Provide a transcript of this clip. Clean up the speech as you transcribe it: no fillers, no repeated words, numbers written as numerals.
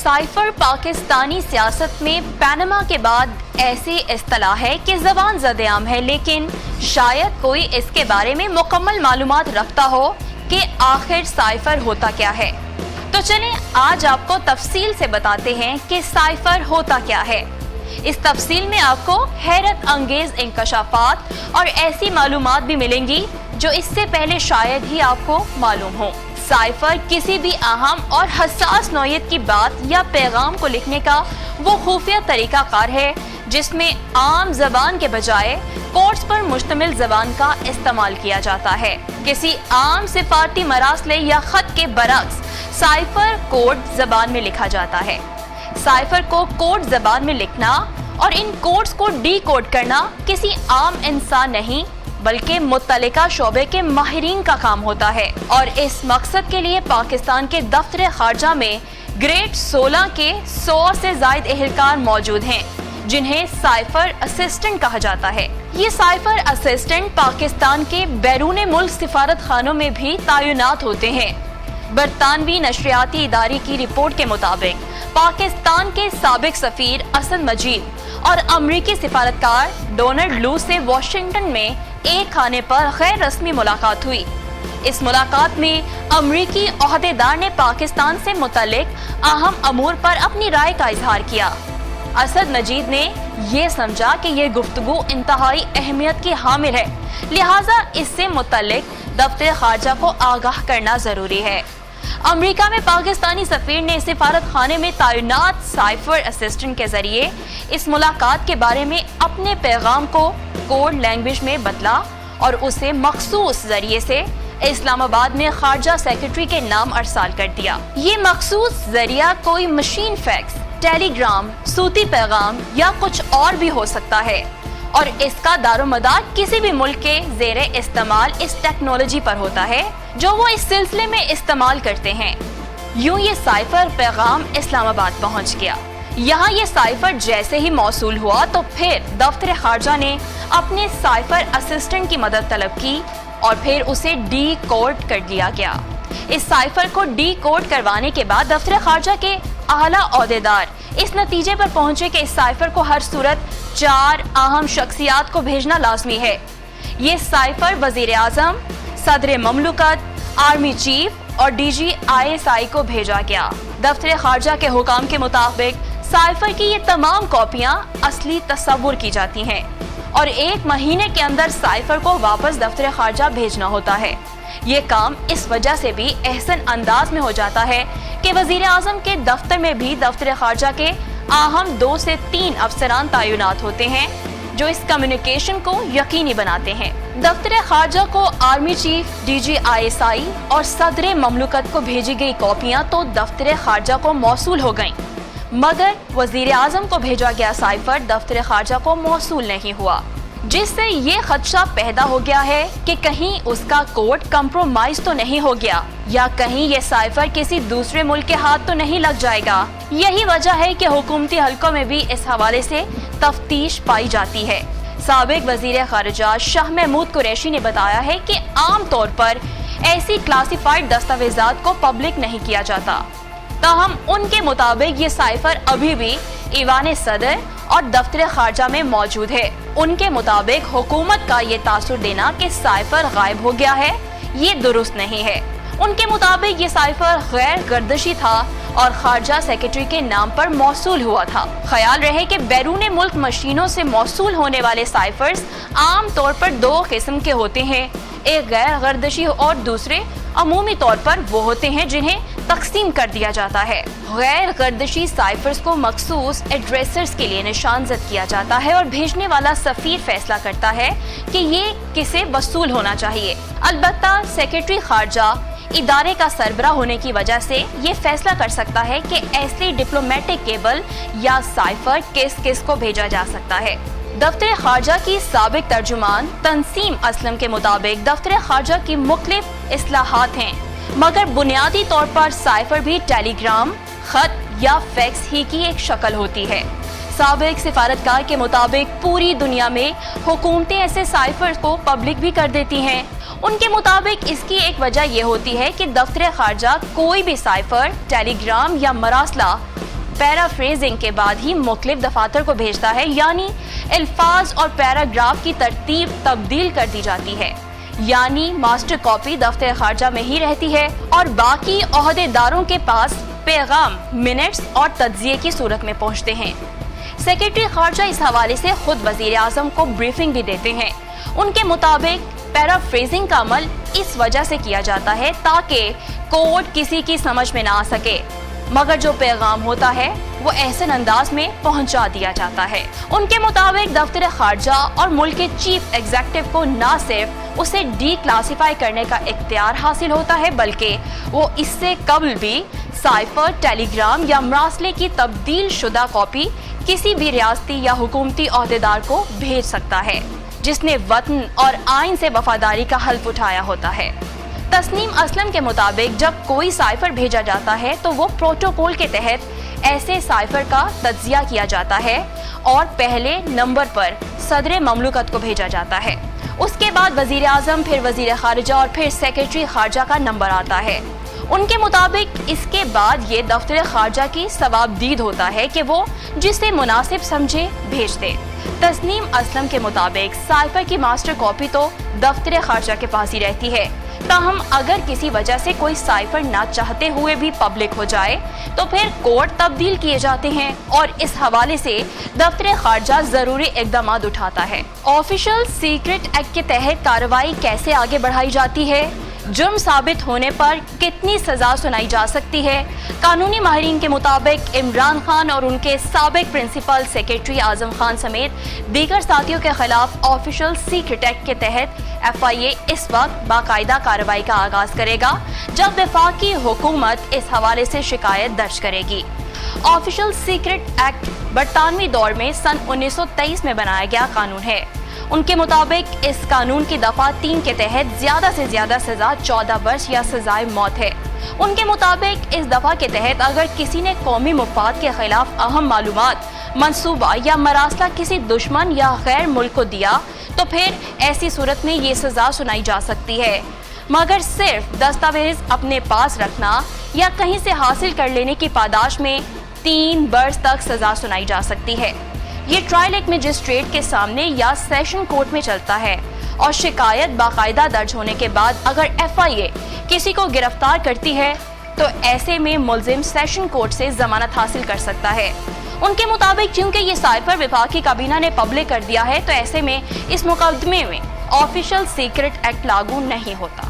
Cipher Pakistani सियासत में Panama के बाद ऐसी इस्तिलाह है कि ज़बान ज़द-ए-आम है, लेकिन शायद कोई इसके बारे में मुकम्मल मालूमात रखता हो कि आखिर साइफर होता क्या है। तो चलें आज आपको तफसील से बताते हैं कि साइफर होता क्या है। इस तफसील में आपको हैरत अंगेज इंकशाफात और ऐसी मालूमात भी मिलेंगी जो इससे पहले शायद ही आपको मालूम हो। साइफर किसी भी अहम और हसास नौयत की बात या पैगाम को लिखने का वो खुफिया तरीका कार है जिसमें आम जबान के बजाय कोड्स पर मुश्तमिल जबान का इस्तेमाल किया जाता है। किसी आम सिफारती मरासले या खत के बरक्स साइफर कोड जबान में लिखा जाता है। साइफर को कोड जबान में लिखना और इन कोड्स को डी कोड करना किसी आम इंसान नहीं बल्कि मुत्तलिका शोबे के माहिरीन का काम होता है, और इस मकसद के लिए पाकिस्तान के दफ्तर खारजा में ग्रेड 16 के 100 से जायद एहलकार मौजूद हैं जिन्हें साइफर असिस्टेंट कहा जाता है। ये साइफर असिस्टेंट पाकिस्तान के बैरून मुल्क सिफारत खानों में भी तैनात होते हैं। बरतानवी नशरियाती इदारे की रिपोर्ट के मुताबिक पाकिस्तान के साबिक सफीर असद मजीद और अमरीकी सिफारतकार डोनाल्ड लू से वाशिंगटन में एक खाने पर गैर रस्मी मुलाकात हुई। इस मुलाकात में अमरीकी ओहदेदार ने पाकिस्तान से मुतल्लिक अहम अमूर पर अपनी राय का इजहार किया। असद मजीद ने ये समझा कि ये गुफ्तगू इंतहाई अहमियत की हामिल है, लिहाजा इससे मुतल्लिक दफ्तर खारजा को आगाह करना जरूरी है। अमेरिका में पाकिस्तानी सफीर ने सिफारत खाने में तैनात साइफर असिस्टेंट के जरिए इस मुलाकात के बारे में अपने पैगाम को कोड लैंग्वेज में बदला और उसे मखसूस जरिए से इस्लामाबाद में खारजा सेक्रेटरी के नाम अरसाल कर दिया। ये मखसूस जरिया कोई मशीन फैक्स, टेलीग्राम, सूती पैगाम या कुछ और भी हो सकता है, और इसका दारोमदार किसी भी मुल्क के ज़ेरे इस्तेमाल इस टेक्नोलॉजी पर होता है जो वो इस सिलसिले में इस्तेमाल करते हैं। यूं ये साइफर पैगाम इस्लामाबाद पहुंच गया। यहाँ ये साइफर जैसे ही मौसूल हुआ तो फिर दफ्तर खारजा ने अपने साइफर असिस्टेंट की मदद तलब की और फिर उसे डी कोड कर दिया गया। इस साइफर को डी कोड करवाने के बाद दफ्तर खारजा के आला ओहदेदार इस नतीजे पर पहुंचे कि इस साइफर को हर सूरत 4 अहम शख्सियात को भेजना लाजमी है। ये साइफर वजीर आजम, सदर ममलुकत, आर्मी चीफ और DGISI को भेजा गया। दफ्तर खारजा के हुकाम के मुताबिक साइफर की ये तमाम कॉपियां असली तस्वुर की जाती हैं और 1 महीने के अंदर साइफर को वापस दफ्तर खारजा भेजना होता है। ये काम इस वजह से भी एहसन अंदाज में हो जाता है कि वजीर आजम के दफ्तर में भी दफ्तर खारजा के अहम 2 से 3 अफसरान तैनात होते हैं जो इस कम्युनिकेशन को यकीनी बनाते हैं। दफ्तर खारजा को आर्मी चीफ, DGISI और सदर ममलुकत को भेजी गई कॉपियां तो दफ्तर खारजा को मौसूल हो गईं, मगर वजीर आजम को भेजा गया साइफर दफ्तर खारजा को मौसूल नहीं हुआ, जिससे ये खदशा पैदा हो गया है कि कहीं उसका कोड कंप्रोमाइज तो नहीं हो गया या कहीं ये साइफर किसी दूसरे मुल्क के हाथ तो नहीं लग जाएगा। यही वजह है कि हुकूमती हलकों में भी इस हवाले से तफ्तीश पाई जाती है। साबिक वजीर खारिजा शाह महमूद कुरैशी ने बताया है कि आम तौर पर ऐसी क्लासिफाइड दस्तावेजात को पब्लिक नहीं किया जाता, ताहम उनके मुताबिक ये साइफर अभी भी ईवान सदर और दफ्तर खारजा में मौजूद है। उनके मुताबिक हुकूमत का ये तासुर देना कि साइफर गायब हो गया है ये दुरुस्त नहीं है। उनके मुताबिक ये साइफर गैर गर्दशी था और खारजा सेक्रेटरी के नाम पर मौसूल हुआ था। ख्याल रहे कि बैरून मुल्क मशीनों से मौसूल होने वाले साइफर्स आम तौर पर 2 किस्म के होते हैं, एक गैर गर्दशी और दूसरे अमूमी तौर पर वो होते हैं जिन्हें तकसीम कर दिया जाता है। गैर गर्दशी साइफर्स को मखसूस एड्रेसर्स के लिए निशानजद किया जाता है और भेजने वाला सफीर फैसला करता है कि ये किसे वसूल होना चाहिए। अलबत्ता सेक्रेटरी खारजा इदारे का सरबराह होने की वजह से ये फैसला कर सकता है कि ऐसे डिप्लोमेटिक केबल या साइफर किस किस को भेजा जा सकता है। दफ्तर खारजा की साबिक तर्जुमान तंसीम असलम के मुताबिक दफ्तर खारजा की मुख्तलिफ इस्लाहात हैं, मगर बुनियादी तौर पर साइफर भी टेलीग्राम, खत या फैक्स ही की एक शक्ल होती है। साबिक सिफारतकार के मुताबिक पूरी दुनिया में हुकूमतें ऐसे साइफर को पब्लिक भी कर देती हैं। उनके मुताबिक इसकी एक वजह यह होती है कि दफ्तर खारजा कोई भी साइफर, टेलीग्राम या मरासला पैराफ्रेजिंग के बाद ही मुख्तलिफ दफातर को भेजता है, यानी अल्फाज और पैराग्राफ की तरतीब तब्दील कर दी जाती है, यानी मास्टर कॉपी दफ्तर खारजा में ही रहती है और बाकी ओहदेदारों के पास पैगाम मिनट्स और तज्जिए की सूरत में पहुंचते हैं। सेक्रेटरी खारजा इस हवाले से खुद वजीर आजम को ब्रीफिंग भी देते हैं। उनके मुताबिक पैराफ्रेजिंग का अमल इस वजह से किया जाता है ताकि कोड किसी की समझ में ना आ सके, मगर जो पैगाम होता है वो एहसन अंदाज में पहुंचा दिया जाता है। उनके मुताबिक दफ्तर खारजा और मुल्क के चीफ एग्जीक्यूटिव को ना सिर्फ उसे डी क्लासिफाई करने का इख्तियार हासिल होता है, बल्कि वो इससे कबल भी साइफर, टेलीग्राम या मरासले की तब्दील शुदा कॉपी किसी भी रियासती या हुकूमती ओहदेदार को भेज सकता है जिसने वतन और आइन से वफादारी का हल्फ उठाया होता है। तस्नीम असलम के मुताबिक जब कोई साइफर भेजा जाता है तो वो प्रोटोकॉल के तहत ऐसे साइफर का तज्जिया किया जाता है और पहले नंबर पर सदर ममलुकत को भेजा जाता है। उसके बाद वजीर आजम, फिर वजीर खारजा और फिर सेक्रेटरी खारजा का नंबर आता है। उनके मुताबिक इसके बाद ये दफ्तर खारजा की सवाबदीद होता है कि वो जिसे मुनासिब समझे भेज दे। तस्नीम असलम के मुताबिक साइफर की मास्टर कॉपी तो दफ्तर खारजा के पास ही रहती है, ताहम अगर किसी वजह से कोई साइफर ना चाहते हुए भी पब्लिक हो जाए तो फिर कोड तब्दील किए जाते हैं और इस हवाले से दफ्तर खारजा जरूरी इकदाम उठाता है। ऑफिशियल सीक्रेट एक्ट के तहत कार्रवाई कैसे आगे बढ़ाई जाती है, जुर्म साबित होने पर कितनी सजा सुनाई जा सकती है। कानूनी माहिरीन के मुताबिक इमरान खान और उनके साबिक प्रिंसिपल सेक्रेटरी आजम खान समेत दीगर साथियों के खिलाफ ऑफिशियल सीक्रेट एक्ट के तहत FIA इस वक्त बाकायदा कार्रवाई का आगाज करेगा जब वफाकी हुकूमत इस हवाले से शिकायत दर्ज करेगी। ऑफिशियल सीक्रेट एक्ट बरतानवी दौर में सन 1923 में बनाया गया कानून है। उनके मुताबिक इस कानून की दफा 3 के तहत ज्यादा से ज्यादा सजा 14 वर्ष या सजाए मौत है। उनके मुताबिक इस दफा के तहत अगर किसी ने कौमी मुफाद के खिलाफ अहम मालूमात, मंसूबा या मरासला किसी दुश्मन या गैर मुल्क को दिया तो फिर ऐसी सूरत में ये सजा सुनाई जा सकती है, मगर सिर्फ दस्तावेज अपने पास रखना या कहीं से हासिल कर लेने की पादाश में 3 वर्ष तक सजा सुनाई जा सकती है। ये ट्रायल एक मजिस्ट्रेट के सामने या सेशन कोर्ट में चलता है और शिकायत बाकायदा दर्ज होने के बाद अगर FIA किसी को गिरफ्तार करती है तो ऐसे में मुलजिम सेशन कोर्ट से जमानत हासिल कर सकता है। उनके मुताबिक क्योंकि ये साइफर विफाकी काबीना ने पब्लिक कर दिया है तो ऐसे में इस मुकदमे में ऑफिशियल सीक्रेट एक्ट लागू नहीं होता।